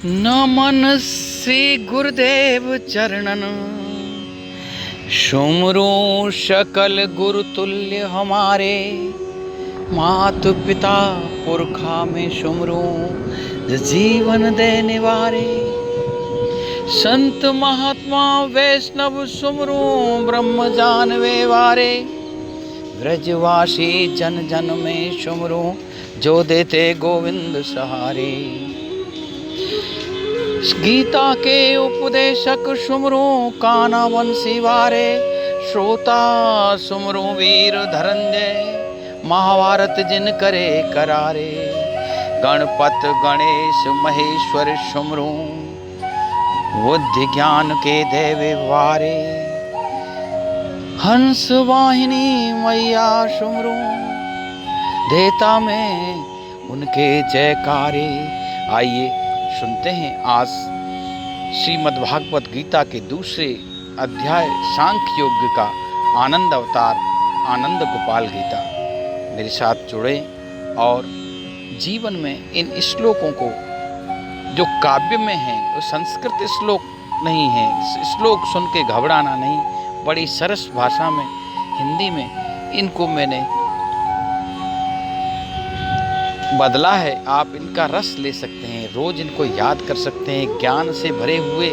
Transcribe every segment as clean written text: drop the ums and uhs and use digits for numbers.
नमन श्री गुरुदेव चरणन, सुमरो सकल गुरु तुल्य हमारे। मात पिता पुरखा में सुमरो, जीवन देने वारे। संत महात्मा वैष्णव सुमरो, ब्रह्म जानवे वारे। ब्रजवासी जन जन में सुमरो, जो देते गोविंद सहारे। गीता के उपदेशक सुमरो, कान्हा बंसी वारे। श्रोता सुमरो वीर धरंजय, महाभारत जिन करे करारे। गणपत गणेश महेश्वर सुमरो, बुद्धि ज्ञान के देवे वारे। हंस वाहिनी मैया सुमरो, देता में उनके जयकारे। आइए सुनते हैं आज श्रीमद्भागवत गीता के दूसरे अध्याय सांख्य योग का आनंद अवतार आनंद गोपाल गीता। मेरे साथ जुड़े और जीवन में इन श्लोकों को, जो काव्य में हैं, वो संस्कृत श्लोक नहीं है, श्लोक सुन के घबराना नहीं। बड़ी सरस भाषा में हिंदी में इनको मैंने बदला है। आप इनका रस ले सकते हैं, रोज इनको याद कर सकते हैं। ज्ञान से भरे हुए,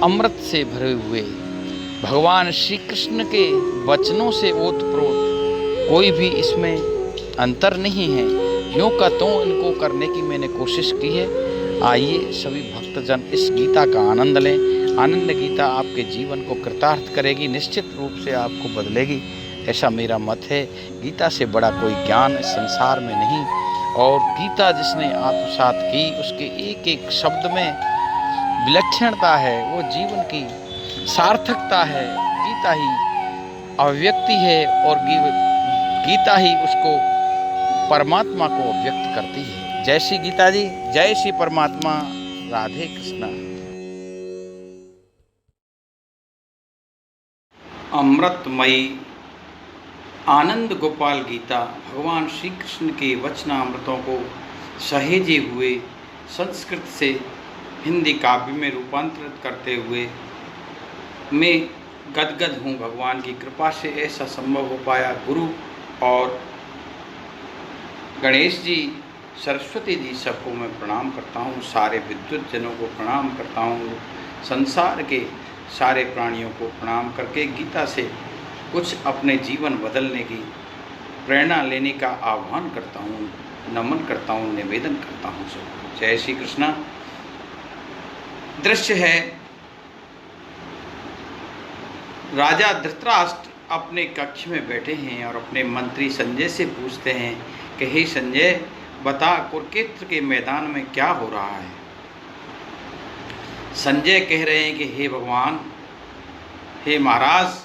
अमृत से भरे हुए भगवान श्री कृष्ण के वचनों से ओतप्रोत, कोई भी इसमें अंतर नहीं है। यूं का त्यों इनको करने की मैंने कोशिश की है। आइए सभी भक्तजन इस गीता का आनंद लें। आनंद गीता आपके जीवन को कृतार्थ करेगी, निश्चित रूप से आपको बदलेगी, ऐसा मेरा मत है। गीता से बड़ा कोई ज्ञान इस संसार में नहीं। और गीता जिसने आत्मसात की, उसके एक एक शब्द में विलक्षणता है, वो जीवन की सार्थकता है। गीता ही अभिव्यक्ति है और गीता ही उसको परमात्मा को व्यक्त करती है। जय श्री गीता जी, जय श्री परमात्मा, राधे कृष्णा। अमृतमयी आनंद गोपाल गीता भगवान श्री कृष्ण के वचनामृतों को सहेजे हुए संस्कृत से हिंदी काव्य में रूपांतरित करते हुए मैं गदगद हूँ। भगवान की कृपा से ऐसा संभव हो पाया। गुरु और गणेश जी, सरस्वती जी, सबको मैं प्रणाम करता हूँ। सारे विद्वत जनों को प्रणाम करता हूँ। संसार के सारे प्राणियों को प्रणाम करके गीता से कुछ अपने जीवन बदलने की प्रेरणा लेने का आह्वान करता हूँ, नमन करता हूँ, निवेदन करता हूँ सबको। जय श्री कृष्णा। दृश्य है, राजा धृतराष्ट्र अपने कक्ष में बैठे हैं और अपने मंत्री संजय से पूछते हैं कि हे संजय, बता कुरुक्षेत्र के मैदान में क्या हो रहा है। संजय कह रहे हैं कि हे भगवान, हे महाराज,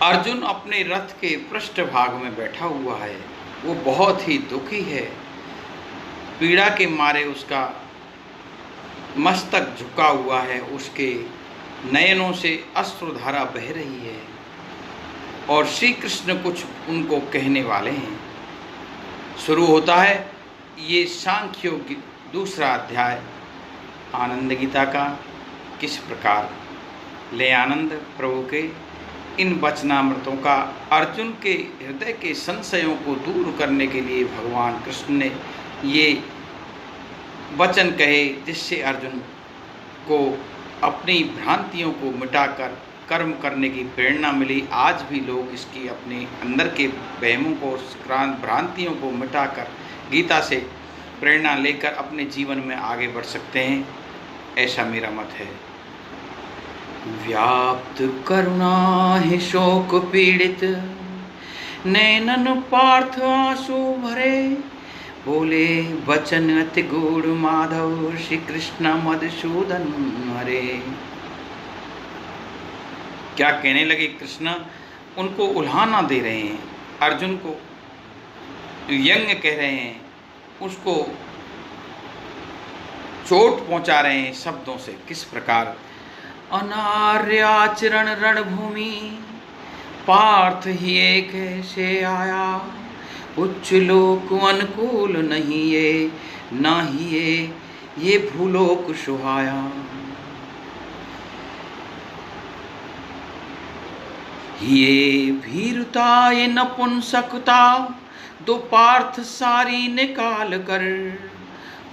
अर्जुन अपने रथ के पृष्ठभाग में बैठा हुआ है। वो बहुत ही दुखी है। पीड़ा के मारे उसका मस्तक झुका हुआ है, उसके नयनों से अश्रुधारा बह रही है और श्री कृष्ण कुछ उनको कहने वाले हैं। शुरू होता है ये सांख्य योग दूसरा अध्याय आनंद गीता का। किस प्रकार ले आनंद प्रभु के इन वचनामृतों का अर्जुन के हृदय के संशयों को दूर करने के लिए भगवान कृष्ण ने ये वचन कहे, जिससे अर्जुन को अपनी भ्रांतियों को मिटाकर कर्म करने की प्रेरणा मिली। आज भी लोग इसकी अपने अंदर के वहमों को, भ्रांतियों को मिटाकर गीता से प्रेरणा लेकर अपने जीवन में आगे बढ़ सकते हैं, ऐसा मेरा मत है। व्याप्त करुणा ही शोक पीड़ित, नैनन पार्थ आंसू भरे। बोले वचन अति गूढ़ माधव, श्री कृष्ण मधुसूदन हरे। क्या कहने लगे कृष्ण, उनको उल्हाना दे रहे हैं, अर्जुन को व्यंग्य कह रहे हैं, उसको चोट पहुंचा रहे हैं शब्दों से। किस प्रकार, अनार्याचरण रणभूमि, पार्थ ही एक से आया। उच्च लोक अनुकूल नहीं ये, ना ही ये भूलोक सुहाया। ये भीरुता ये नपुंसकता दो पार्थ सारी निकाल कर,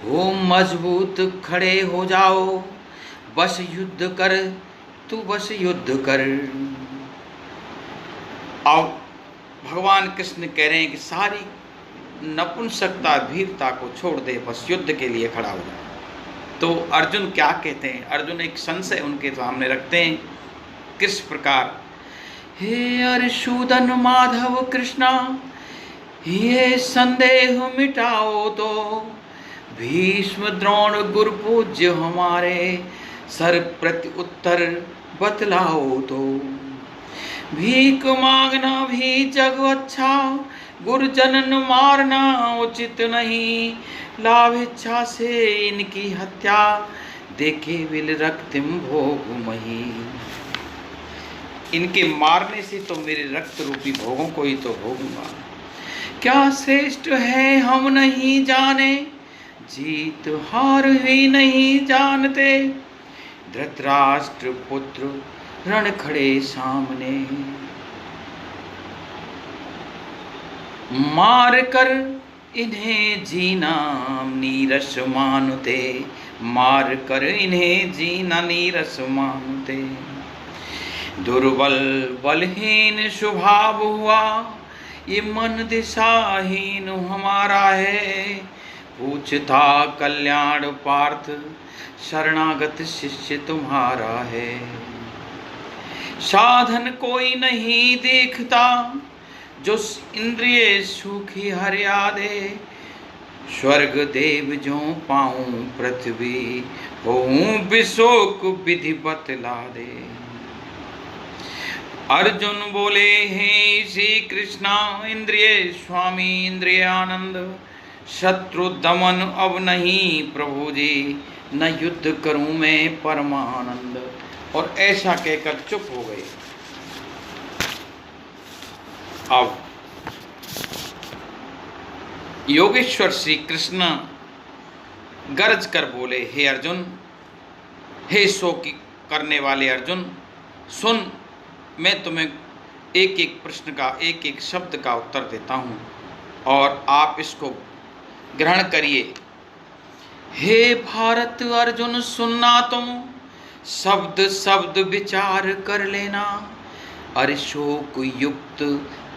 हो मजबूत खड़े हो जाओ, बस युद्ध कर तू बस युद्ध कर। अब भगवान कृष्ण कह रहे हैं कि सारी नपुंसकता भीरता को छोड़ दे, बस युद्ध के लिए खड़ा हो जाए। तो अर्जुन क्या कहते हैं? अर्जुन एक संशय उनके सामने रखते हैं, किस प्रकार? हे अर्शुदन माधव कृष्णा, ये संदेह मिटाओ तो, भीष्म द्रोण गुरु पूज्य हमारे, सर प्रति उत्तर बतलाओ तो। भीख मांगना भी जग अच्छा, गुरुजनन मारना उचित नहीं, लाभ इच्छा से इनकी हत्या, देखे विल रक्तिम भोग मही। इनके मारने से तो मेरे रक्त रूपी भोगों को ही तो भोगूंगा। क्या श्रेष्ठ है हम नहीं जाने, जीत हार ही नहीं जानते, धृतराष्ट्र पुत्र रण खड़े सामने, मार कर इन्हें जीना नीरस मानते, मार कर इन्हें जीना नीरस मानते। दुर्बल बलहीन स्वभाव हुआ, ये मन दिशाहीन हमारा है, पूछता कल्याण पार्थ, शरणागत शिष्य तुम्हारा है। साधन कोई नहीं देखता, जो इंद्रिय सुखी हरिया दे, स्वर्ग देव जो पाऊं पृथ्वी, होऊं विशोक विधि बतला दे। अर्जुन बोले, हे श्री कृष्णा इंद्रिय स्वामी इंद्रिय आनंद, शत्रु दमन अब नहीं प्रभु जी, न युद्ध करूं मैं परमानंद। और ऐसा कहकर चुप हो गए। अब योगेश्वर श्री कृष्ण गरज कर बोले, हे अर्जुन, हे शोक करने वाले अर्जुन, सुन, मैं तुम्हें एक एक प्रश्न का एक एक शब्द का उत्तर देता हूँ और आप इसको ग्रहण करिए। हे भारत अर्जुन सुनना तुम, शब्द शब्द विचार कर लेना, अरिशोक युक्त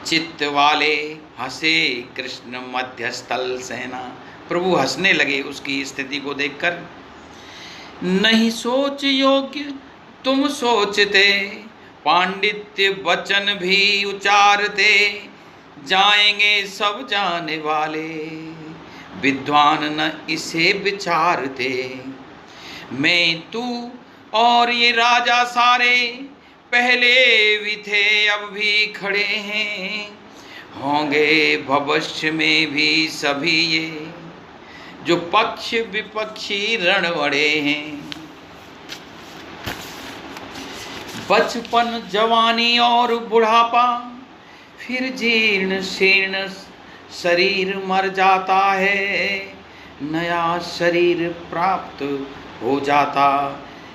चित्त वाले हंसे कृष्ण मध्यस्थल सेना। प्रभु हंसने लगे उसकी स्थिति को देखकर। नहीं सोच योग्य तुम सोचते, पांडित्य वचन भी उचारते, जाएंगे सब जाने वाले, विद्वान न इसे विचारते। मैं तू और ये राजा सारे, पहले भी थे अब भी खड़े हैं, होंगे भविष्य में भी सभी ये, जो पक्ष विपक्षी रणवड़े हैं। बचपन जवानी और बुढ़ापा, फिर जीर्ण शीर्ण शरीर मर जाता है, नया शरीर प्राप्त हो जाता,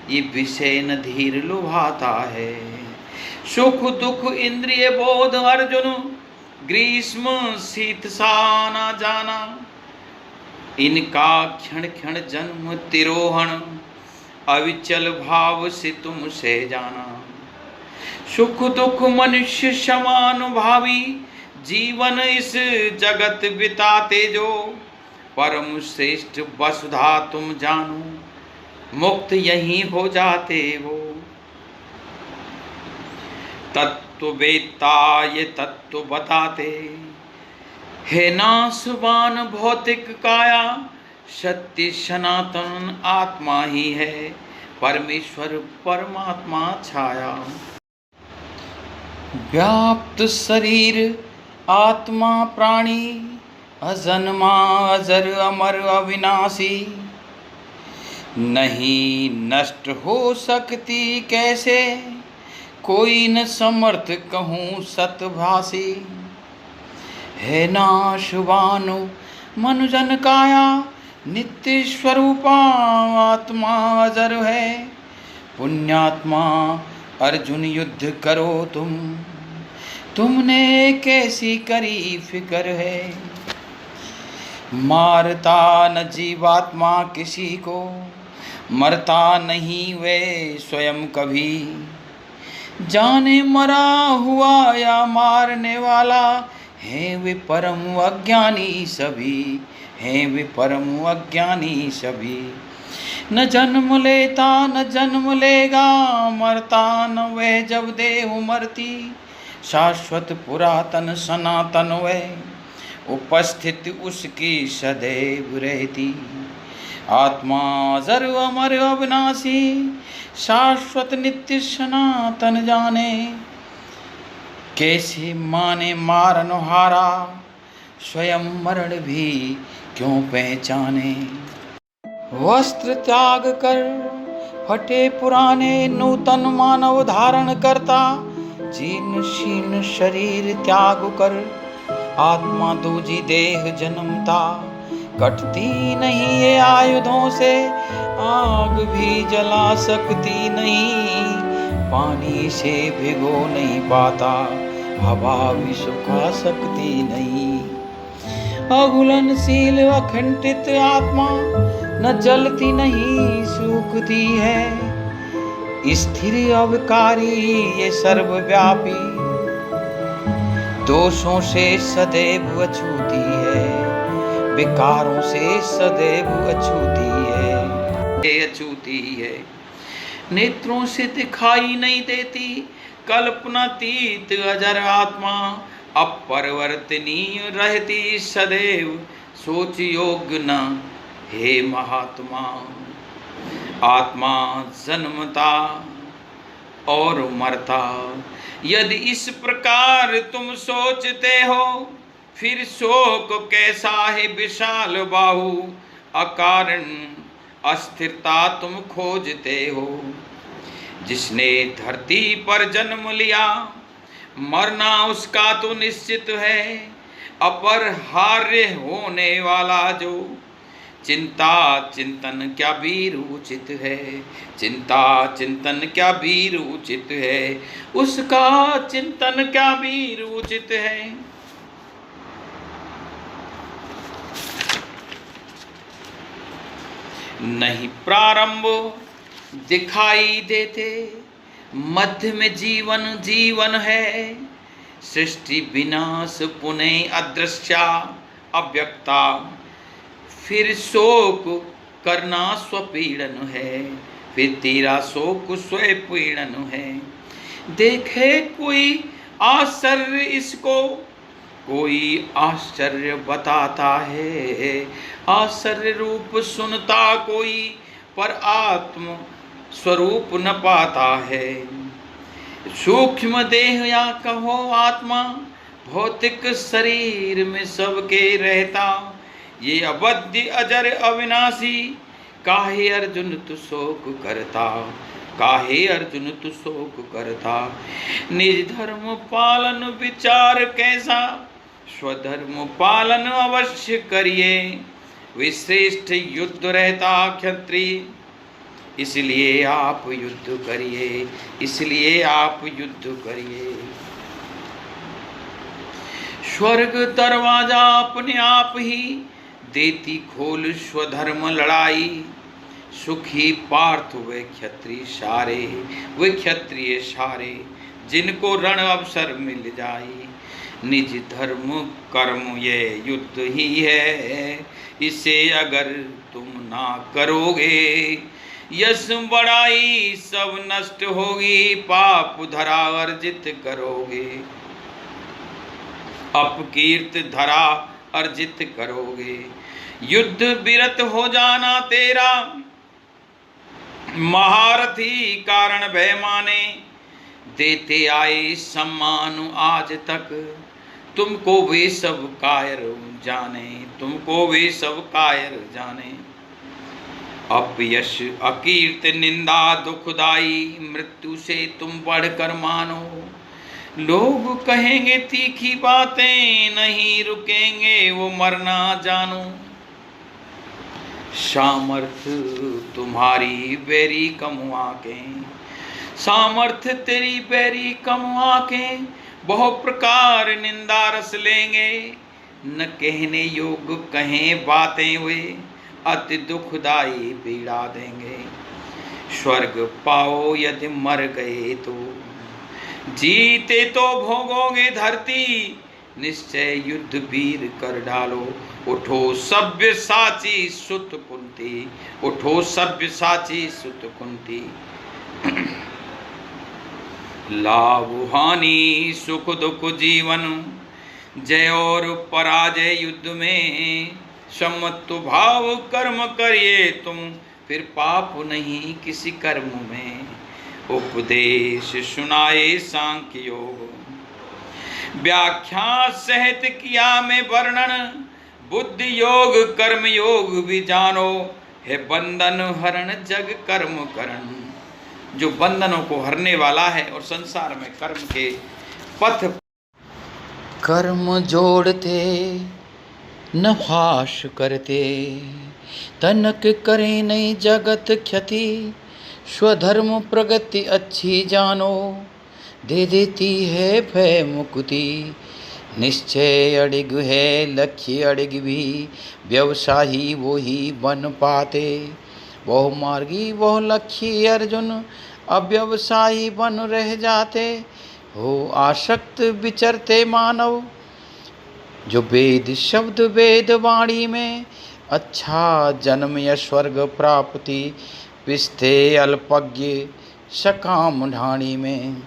ये विषय न धीर लुभाता है। सुख दुख इंद्रिय बोध अर्जुन, ग्रीष्म शीत सा न जाना, इनका क्षण क्षण जन्म तिरोहन, अविचल भाव से तुमसे जाना। सुख दुख मनुष्य समानुभावी, जीवन इस जगत बिताते जो, परम श्रेष्ठ वसुधा तुम जानो, मुक्त यही हो जाते वो। तत्व वेत्ता ये तत्व बताते, हे नाशवान भौतिक काया, सत्य सनातन आत्मा ही है, परमेश्वर परमात्मा छाया। व्याप्त शरीर आत्मा प्राणी, अजन्मा अजर अमर अविनाशी, नहीं नष्ट हो सकती कैसे, कोई न समर्थ कहूँ सतभाषी। है नाशवानु मनुजन काया, नित्य स्वरूपा आत्मा अजर है। पुण्यात्मा अर्जुन युद्ध करो तुमने कैसी करी फिक्र है। मारता न जीवात्मा किसी को, मरता नहीं वे स्वयं कभी। जाने मरा हुआ या मारने वाला, हैं वे परम अज्ञानी सभी, हैं वे परम अज्ञानी सभी। न जन्म लेता न जन्म लेगा, मरता न वे जब देह मरती। शाश्वत पुरातन सनातन वे, उपस्थित उसकी सदैव रहती। आत्मा अजर अमर अविनाशी, शाश्वत नित्य सनातन जाने। कैसे माने मारन हारा, स्वयं मरण भी क्यों पहचाने। वस्त्र त्याग कर फटे पुराने, नूतन मानव धारण करता। जीर्ण शीर्ण शरीर त्याग कर, आत्मा दूजी देह जन्मता। कटती नहीं ये आयुधों से, आग भी जला सकती नहीं। पानी से भिगो नहीं पाता, हवा भी सुखा सकती नहीं। अघुलनशील अखंडित आत्मा, न जलती नहीं सूखती है। स्थिर अविकारी ये सर्वव्यापी, दोषों से सदैव अछूती है। विकारों से सदैव अछूती है। नेत्रों से दिखाई नहीं देती, कल्पनातीत अजर आत्मा। अपरिवर्तनीय रहती सदैव, सोच योग्य न हे महात्मा। आत्मा जन्मता और मरता, यदि इस प्रकार तुम सोचते हो, फिर शोक कैसा है विशाल बाहु। अकारण अस्थिरता तुम खोजते हो। जिसने धरती पर जन्म लिया, मरना उसका तो निश्चित है। अपरिहार्य होने वाला जो, चिंता चिंतन क्या वीर उचित है। चिंता चिंतन क्या वीर उचित है, उसका चिंतन क्या वीर उचित है। नहीं प्रारंभ दिखाई देते, मध्य में जीवन है। सृष्टि विनाश पुनः अदृश्या अव्यक्ता, फिर शोक करना स्वपीड़न है। फिर तेरा शोक स्वपीड़न है। देखे कोई आश्चर्य इसको, कोई आश्चर्य बताता है। आश्चर्य रूप सुनता कोई, पर आत्म स्वरूप न पाता है। सूक्ष्म देह या कहो आत्मा, भौतिक शरीर में सबके रहता। ये अवध्य अजर अविनाशी, काहे अर्जुन तु शोक करता। काहे अर्जुन तु शोक करता। निज धर्म पालन विचार कैसा, स्वधर्म पालन अवश्य करिए। विश्रेष्ठ युद्ध रहता क्षत्रिय, इसलिए आप युद्ध करिए। इसलिए आप युद्ध करिए। स्वर्ग दरवाजा अपने आप ही देती खोल, स्वधर्म लड़ाई। सुखी पार्थ वे क्षत्रिय सारे, वे क्षत्रिय सारे, जिनको रण अवसर मिल जाए। निज धर्म कर्म ये युद्ध ही है, इसे अगर तुम ना करोगे, यश बड़ाई सब नष्ट होगी। पाप धरा अर्जित करोगे, अपकीर्त धरा अर्जित करोगे। युद्ध विरत हो जाना तेरा, महारथी कारण भय माने। देते आए सम्मान आज तक, तुमको वे सब कायर जाने। तुमको वे सब कायर जाने। अपयश अकीर्त निंदा दुखदाई, मृत्यु से तुम बढ़कर मानो। लोग कहेंगे तीखी बातें, नहीं रुकेंगे वो मरना जानो। सामर्थ्य तुम्हारी बैरी कमुआ के, सामर्थ्य तेरी बैरी कमुआ के, बहु प्रकार निंदा रस लेंगे। न कहने योग्य कहें बातें हुए, अति दुखदाई पीड़ा देंगे। स्वर्ग पाओ यदि मर गए तो, जीते तो भोगोगे धरती। निश्चय युद्ध वीर कर डालो, उठो सभ्य साची सुत कुंती, उठो सभ्य साची सुत कुंती। लाभ हानि सुख दुख जीवन, जय और पराजय युद्ध में। सम्मत भाव कर्म करिए तुम, फिर पाप नहीं किसी कर्म में। उपदेश सुनाए सांख्य योग, व्याख्या सहित किया में वर्णन। बुद्धि योग कर्म योग भी जानो, है बंधन हरण जग कर्म करण। जो बंधनों को हरने वाला है और संसार में कर्म के पथ, कर्म जोड़ते नफाश करते, तनक करे नहीं जगत ख्याति। स्वधर्म प्रगति अच्छी जानो, दे देती है भय मुक्ति। निश्चय अड़िग है लक्ष्य अड़िग भी, व्यवसायी वो ही बन पाते। बहु मार्गी बहु लक्ष्य अर्जुन, अव्यवसायी बन रह जाते। हो आसक्त विचरते मानव, जो वेद शब्द वेद वाणी में। अच्छा जन्म या स्वर्ग प्राप्ति, पिस्ते अल्पज्ञ सकाम ढाणी में।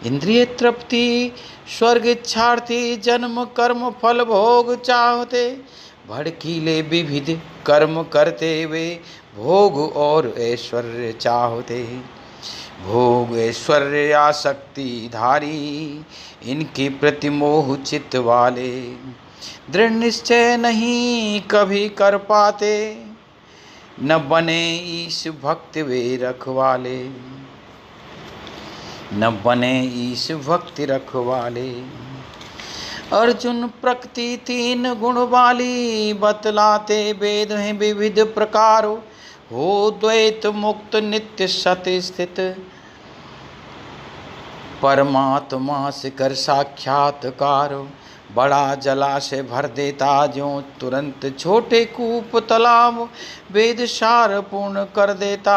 इंद्रिय तृप्ति स्वर्ग इच्छार्थी, जन्म कर्म फल भोग चाहते। भड़कीले विविध कर्म करते वे, भोग और ऐश्वर्य चाहते। भोग ऐश्वर्य आसक्ति धारी, इनके प्रति मोह चित्त वाले। दृढ़ निश्चय नहीं कभी कर पाते, न बने ईश भक्त वे रखवाले। न बने ईश भक्ति रखवाले। अर्जुन प्रकृति तीन गुण वाली, बतलाते वेद हैं विविध प्रकारो। हो द्वैत मुक्त नित्य सत्य स्थित, परमात्मा से कर साक्षात्कार। बड़ा जलाशय भर देता ज्यों तुरंत, छोटे कूप तालाब वेद सार पूर्ण कर देता।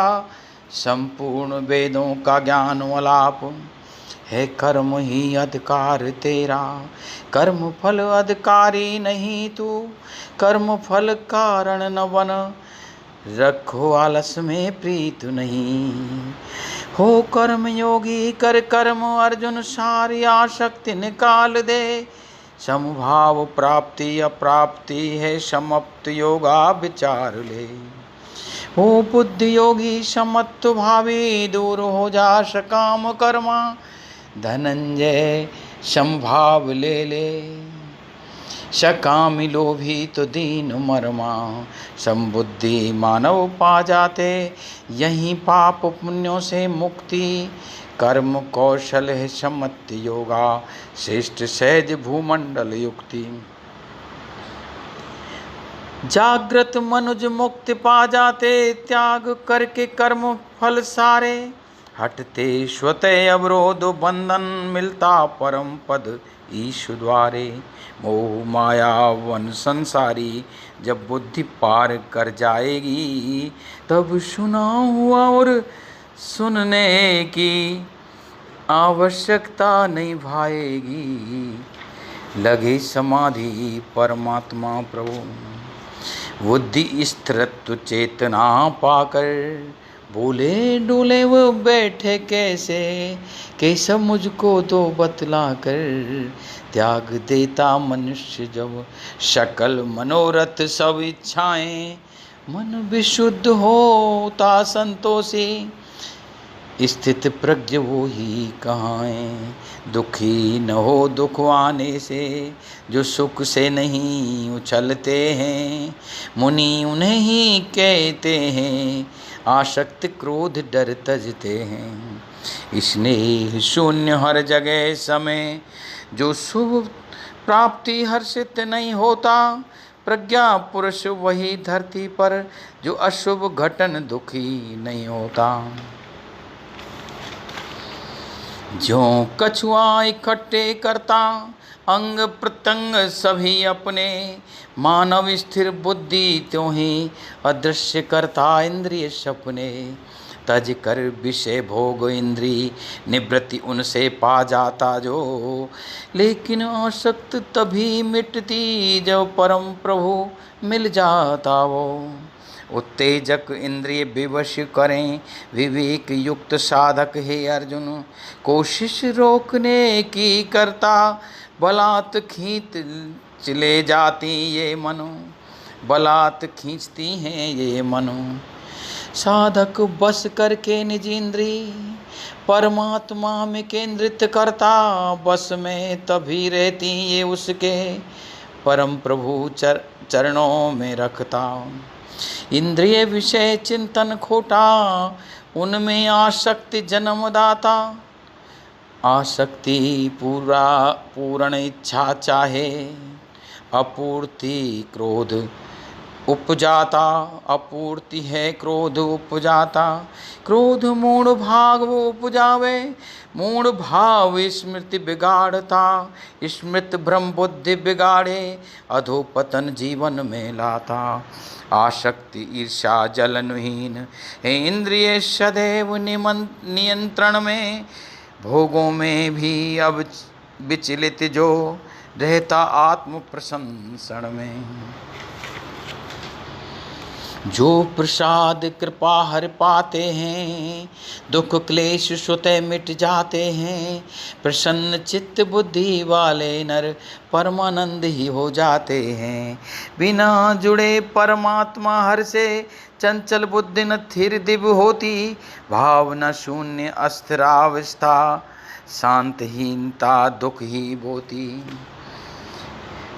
संपूर्ण वेदों का ज्ञान अलाप, है कर्म ही अधिकार तेरा। कर्म फल अधिकारी नहीं तू, कर्म फल कारण न बन। रखो आलस में प्रीत नहीं, हो कर्म योगी कर कर्म। अर्जुन सारी आसक्ति निकाल दे, समभाव प्राप्ति अप्राप्ति है समप्त योगा विचार ले। हो बुद्धि योगी समत्व भावी, दूर हो जा सकाम कर्मा। धनंजय समभाव ले ले, सकामी लोभी तो दीन मरमा। समबुद्धि मानव पा जाते, यहीं पाप पुण्यों से मुक्ति। कर्म कौशल है सम्मत योगा, श्रेष्ठ सहज भूमंडल युक्ति। जागृत मनुज मुक्ति पा जाते, त्याग करके कर्म फल सारे। हटते स्वतः अवरोध बंधन, मिलता परम पद ईश द्वारे। मोह माया वन संसारी, जब बुद्धि पार कर जाएगी। तब सुना हुआ और सुनने की आवश्यकता नहीं भाएगी। लगे समाधि परमात्मा प्रभु, बुद्धि स्थिरत्व चेतना पाकर। बोले डोले वो बैठे कैसे, कैसा मुझको तो बतला कर। त्याग देता मनुष्य जब सकल मनोरथ सब इच्छाएं। मन विशुद्ध होता संतोषी, स्थित प्रज्ञ वो ही कहाँ। दुखी न हो दुख आने से, जो सुख से नहीं उछलते हैं। मुनि उन्हें ही कहते हैं, आसक्त क्रोध डर तजते हैं। स्नेह शून्य हर जगह समय, जो शुभ प्राप्ति हर्षित नहीं होता। प्रज्ञा पुरुष वही धरती पर, जो अशुभ घटन दुखी नहीं होता। ज्यों कछुआ इकट्ठे करता अंग प्रत्यंग सभी अपने, मानव स्थिर बुद्धि त्यों ही अदृश्य करता इंद्रिय सपने। तज कर विषय भोग इंद्री निवृत्ति उनसे पा जाता जो, लेकिन आसक्त तभी मिटती जब परम प्रभु मिल जाता वो। उत्तेजक इंद्रिय विवश करें विवेक युक्त साधक हे अर्जुन, कोशिश रोकने की करता बलात् खींच ले जाती ये मनो, बलात् खींचती हैं ये मनो। साधक बस करके निज इंद्रिय परमात्मा में केंद्रित करता, बस में तभी रहती ये उसके परम प्रभु चरणों में रखता। इंद्रिय विषय चिंतन खोटा, उनमें आसक्ति जन्मदाता। आसक्ति पूर्ण इच्छा चाहे, अपूर्ति क्रोध उपजाता। अपूर्ति है क्रोध उपजाता, क्रोध मूढ़ भाव वो उपजावे। मूढ़ भाव स्मृति बिगाड़ता, स्मृति भ्रम बुद्धि बिगाड़े। अधोपतन जीवन में लाता, आसक्ति ईर्षा जलनहीन है। इंद्रिय सदैव नियंत्रण में, भोगों में भी अब विचलित जो रहता आत्म प्रशंसन में। जो प्रसाद कृपा हर पाते हैं, दुख क्लेश स्वतः मिट जाते हैं। प्रसन्न चित्त बुद्धि वाले नर परमानंद ही हो जाते हैं। बिना जुड़े परमात्मा हर से, चंचल बुद्धि न थिर दिव्य होती। भावना शून्य अस्थिरावस्था, शांतहीनता दुख ही बोती।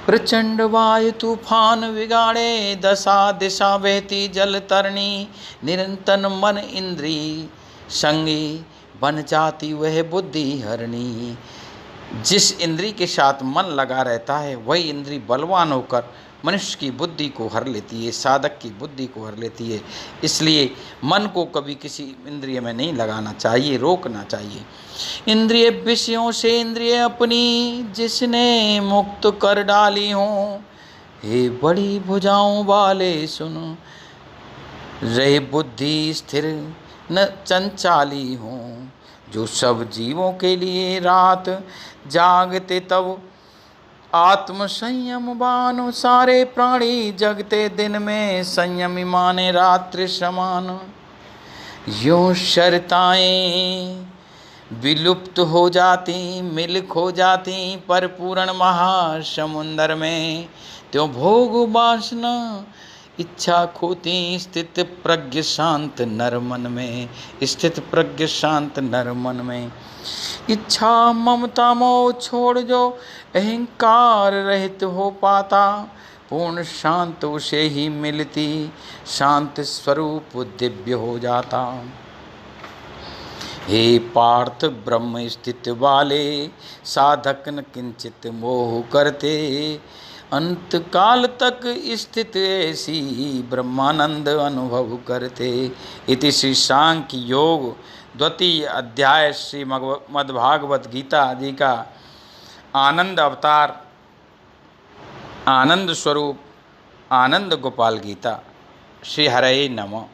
प्रचंड वायु तूफान बिगाड़े, दशा दिशा बहती जल तरनी। निरंतर मन इंद्री संगी, बन जाती वह बुद्धि हरणी। जिस इंद्री के साथ मन लगा रहता है, वही इंद्री बलवान होकर मनुष्य की बुद्धि को हर लेती है, साधक की बुद्धि को हर लेती है। इसलिए मन को कभी किसी इंद्रिय में नहीं लगाना चाहिए, रोकना चाहिए। इंद्रिय विषयों से इंद्रिय अपनी, जिसने मुक्त कर डाली हों। हे बड़ी भुजाओं वाले सुन, रहे बुद्धि स्थिर न चंचाली हों। जो सब जीवों के लिए रात जागते तब आत्म संयम बानो। सारे प्राणी जगते दिन में, संयमी माने रात्रि समान। यूं शर्ताएं विलुप्त हो जाती, मिल खो जाती पर पूर्ण महासमुंदर में। त्यों भोग वासना इच्छा खोती, स्थित प्रज्ञ शांत नर मन में। स्थित प्रज्ञ शांत नर मन में। इच्छा ममता मोह छोड़ जो अहंकार रहित हो पाता। पूर्ण शांत उसे ही मिलती, शांत स्वरूप दिव्य हो जाता। हे पार्थ ब्रह्म स्थित वाले, साधक न किंचित मोह करते। अंत काल तक स्थित ऐसी ब्रह्मानंद अनुभव करते। इति श्री सांख्य योग द्वितीय अध्याय श्री मद्भागवत गीता आदि का आनंद अवतार, आनंद स्वरूप, आनंद गोपाल गीता। श्री हरे नमः।